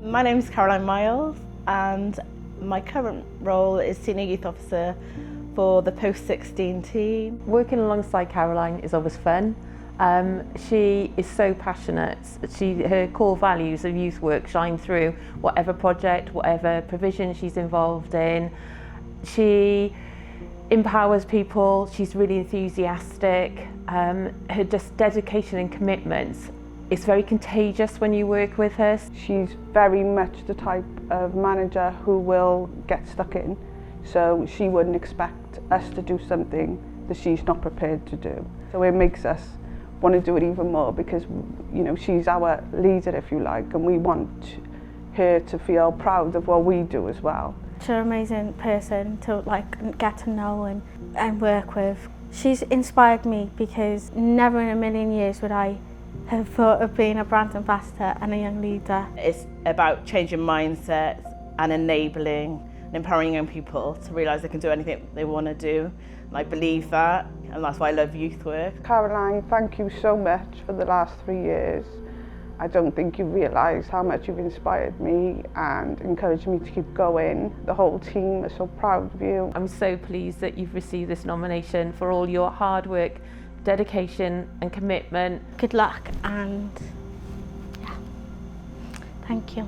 My name is Caroline Miles and my current role is Senior Youth Officer for the post-16 team. Working alongside Caroline is always fun. She is so passionate. Her core values of youth work shine through whatever project, whatever provision she's involved in. She empowers people, she's really enthusiastic. Her just dedication and commitment is very contagious when you work with her. She's very much the type of manager who will get stuck in, so she wouldn't expect us to do something that she's not prepared to do. So it makes us want to do it even more because, you know, she's our leader, if you like, and we want her to feel proud of what we do as well. She's an amazing person to get to know and work with. She's inspired me because never in a million years would I have thought of being a brand ambassador and a young leader. It's about changing mindsets and enabling and empowering young people to realise they can do anything they want to do. And I believe that, and that's why I love youth work. Caroline, thank you so much for the last 3 years. I don't think you realise how much you've inspired me and encouraged me to keep going. The whole team is so proud of you. I'm so pleased that you've received this nomination for all your hard work, dedication and commitment. Good luck and yeah, thank you.